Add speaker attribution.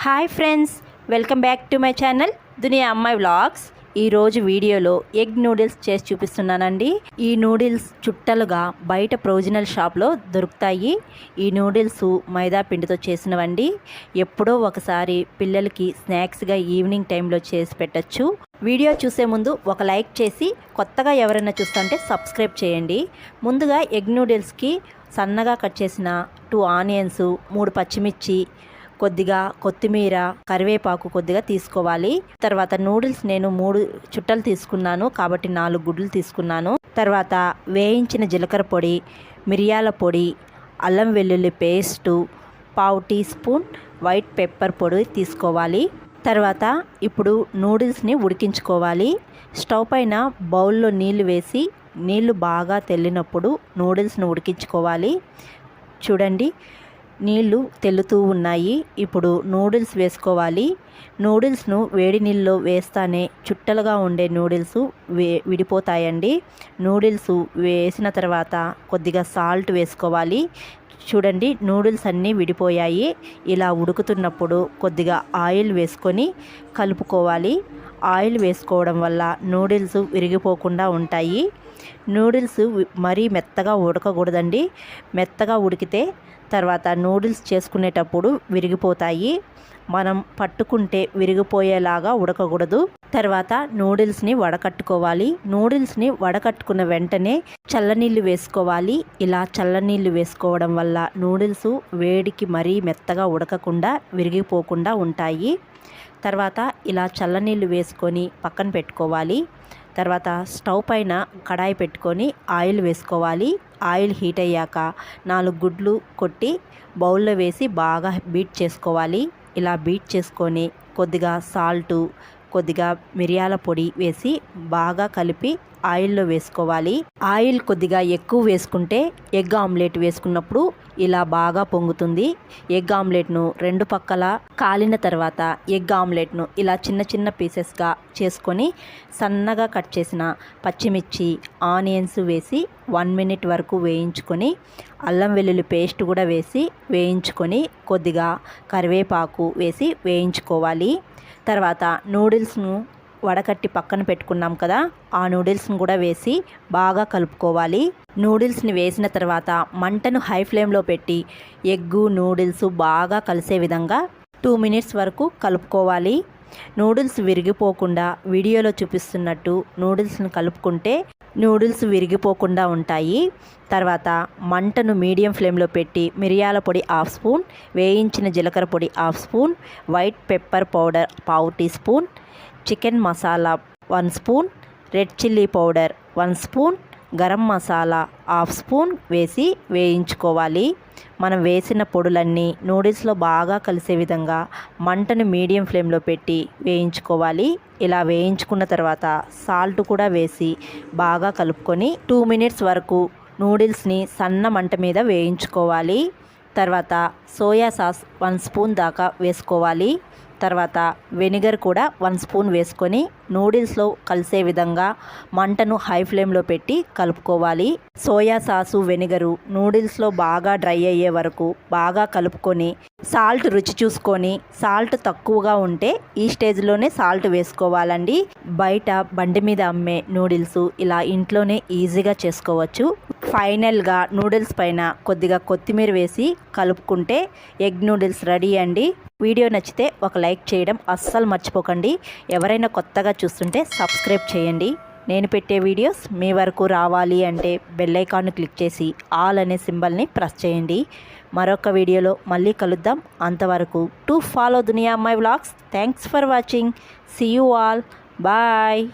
Speaker 1: Hi friends, welcome back to my channel Duniya Ammayi vlogs. ఈరోజు వీడియోలో egg noodles చేసి చూపిస్తున్నానండి. ఈ నూడిల్స్ చుట్టలుగా బయట ప్రొవిజనల్ షాప్లో దొరుకుతాయి. ఈ నూడిల్స్ మైదా పిండితో చేసినవండి. ఎప్పుడో ఒకసారి పిల్లలకి స్నాక్స్గా ఈవినింగ్ టైంలో చేసి పెట్టచ్చు. వీడియో చూసే ముందు ఒక లైక్ చేసి కొత్తగా ఎవరైనా చూస్తుంటే సబ్స్క్రైబ్ చేయండి. ముందుగా ఎగ్ నూడిల్స్కి సన్నగా కట్ చేసిన 2 ఆనియన్స్, 3 పచ్చిమిర్చి, కొద్దిగా కొత్తిమీర, కరివేపాకు కొద్దిగా తీసుకోవాలి. తర్వాత నూడిల్స్ నేను 3 చుట్టలు తీసుకున్నాను కాబట్టి 4 గుడ్లు తీసుకున్నాను. తర్వాత వేయించిన జీలకర్ర పొడి, మిరియాల పొడి, అల్లం వెల్లుల్లి paste, 1/2 teaspoon white pepper పొడి తీసుకోవాలి. తర్వాత ఇప్పుడు నూడిల్స్ని ఉడికించుకోవాలి. స్టవ్ పైన బౌల్లో నీళ్లు వేసి నీళ్లు బాగా తెల్లినప్పుడు నూడిల్స్ని ఉడికించుకోవాలి. చూడండి, నీళ్లు తెల్లుతూ ఉన్నాయి. ఇప్పుడు నూడిల్స్ వేసుకోవాలి. నూడిల్స్ను వేడి నీళ్ళలో వేస్తానే చుట్టలుగా ఉండే నూడిల్స్ విడిపోతాయండి. నూడిల్స్ వేసిన తర్వాత కొద్దిగా సాల్ట్ వేసుకోవాలి. చూడండి, నూడిల్స్ అన్నీ విడిపోయాయి. ఇలా ఉడుకుతున్నప్పుడు కొద్దిగా ఆయిల్ వేసుకొని కలుపుకోవాలి. ఆయిల్ వేసుకోవడం వల్ల నూడిల్స్ విరిగిపోకుండా ఉంటాయి. నూడిల్స్ మరీ మెత్తగా ఉడకకూడదండి. మెత్తగా ఉడికితే తర్వాత నూడిల్స్ చేసుకునేటప్పుడు విరిగిపోతాయి. మనం పట్టుకుంటే విరిగిపోయేలాగా ఉడకకూడదు. తర్వాత నూడిల్స్ని వడకట్టుకోవాలి. నూడిల్స్ని వడకట్టుకున్న వెంటనే చల్లనీళ్ళు వేసుకోవాలి. ఇలా చల్లనీళ్ళు వేసుకోవడం వల్ల నూడిల్స్ వేడికి మరీ మెత్తగా ఉడకకుండా విరిగిపోకుండా ఉంటాయి. తర్వాత ఇలా చల్లనీళ్ళు వేసుకొని పక్కన పెట్టుకోవాలి. తర్వాత స్టవ్ పైన కడాయి పెట్టుకొని ఆయిల్ వేసుకోవాలి. ఆయిల్ హీట్ అయ్యాక 4 గుడ్లు కొట్టి బౌల్లో వేసి బాగా బీట్ చేసుకోవాలి. ఇలా బీట్ చేసుకొని కొద్దిగా సాల్టు, కొద్దిగా మిరియాల పొడి వేసి బాగా కలిపి ఆయిల్లో వేసుకోవాలి. ఆయిల్ కొద్దిగా ఎక్కువ వేసుకుంటే ఎగ్ ఆమ్లెట్ వేసుకున్నప్పుడు ఇలా బాగా పొంగుతుంది. ఎగ్ ఆమ్లెట్ను 2 పక్కల కాలిన తర్వాత ఎగ్ ఆమ్లెట్ను ఇలా చిన్న చిన్న పీసెస్గా చేసుకొని సన్నగా కట్ చేసిన పచ్చిమిర్చి, ఆనియన్స్ వేసి 1 మినిట్ వరకు వేయించుకొని అల్లం వెల్లుల్లి పేస్ట్ కూడా వేసి వేయించుకొని కొద్దిగా కరివేపాకు వేసి వేయించుకోవాలి. తర్వాత నూడిల్స్ను వడకట్టి పక్కన పెట్టుకున్నాం కదా, ఆ నూడిల్స్ని కూడా వేసి బాగా కలుపుకోవాలి. నూడిల్స్ని వేసిన తర్వాత మంటను హై ఫ్లేమ్లో పెట్టి ఎగ్గు నూడిల్స్ బాగా కలిసే విధంగా 2 మినిట్స్ వరకు కలుపుకోవాలి. నూడిల్స్ విరిగిపోకుండా వీడియోలో చూపిస్తున్నట్టు నూడిల్స్ని కలుపుకుంటే నూడిల్స్ విరిగిపోకుండా ఉంటాయి. తర్వాత మంటను మీడియం ఫ్లేమ్లో పెట్టి మిరియాల పొడి 1/2 స్పూన్, వేయించిన జీలకర్ర పొడి 1/2 spoon, white pepper powder 1/2 teaspoon, chicken masala 1 spoon, red chilli powder 1 spoon, garam masala 1/2 spoon వేసి వేయించుకోవాలి. మనం వేసిన పొడులన్నీ నూడిల్స్లో బాగా కలిసే విధంగా మంటను మీడియం ఫ్లేమ్లో పెట్టి వేయించుకోవాలి. ఇలా వేయించుకున్న తర్వాత సాల్ట్ కూడా వేసి బాగా కలుపుకొని 2 మినిట్స్ వరకు నూడిల్స్ని సన్న మంట మీద వేయించుకోవాలి. తర్వాత సోయా సాస్ 1 స్పూన్ దాకా వేసుకోవాలి. తర్వాత వెనిగర్ కూడా 1 స్పూన్ వేసుకొని నూడిల్స్లో కలిసే విధంగా మంటను హై ఫ్లేమ్లో పెట్టి కలుపుకోవాలి. సోయా సాసు, వెనిగరు నూడిల్స్లో బాగా డ్రై అయ్యే వరకు బాగా కలుపుకొని సాల్ట్ రుచి చూసుకొని సాల్ట్ తక్కువగా ఉంటే ఈ స్టేజ్లోనే సాల్ట్ వేసుకోవాలండి. బయట బండి మీద అమ్మే నూడిల్స్ ఇలా ఇంట్లోనే ఈజీగా చేసుకోవచ్చు. ఫైనల్గా నూడిల్స్ పైన కొద్దిగా కొత్తిమీర వేసి కలుపుకుంటే ఎగ్ నూడిల్స్ రెడీ అండి. వీడియో నచ్చితే ఒక లైక్ చేయడం అస్సలు మర్చిపోకండి. ఎవరైనా కొత్తగా చూస్తుంటే సబ్స్క్రైబ్ చేయండి. నేను పెట్టే వీడియోస్ మీ వరకు రావాలి అంటే బెల్ ఐకాన్ను క్లిక్ చేసి ఆల్ అనే సింబల్ని ప్రెస్ చేయండి. మరొక వీడియోలో మళ్ళీ కలుద్దాం. అంతవరకు to follow Duniya Ammayi vlogs. Thanks for watching. See you all. Bye.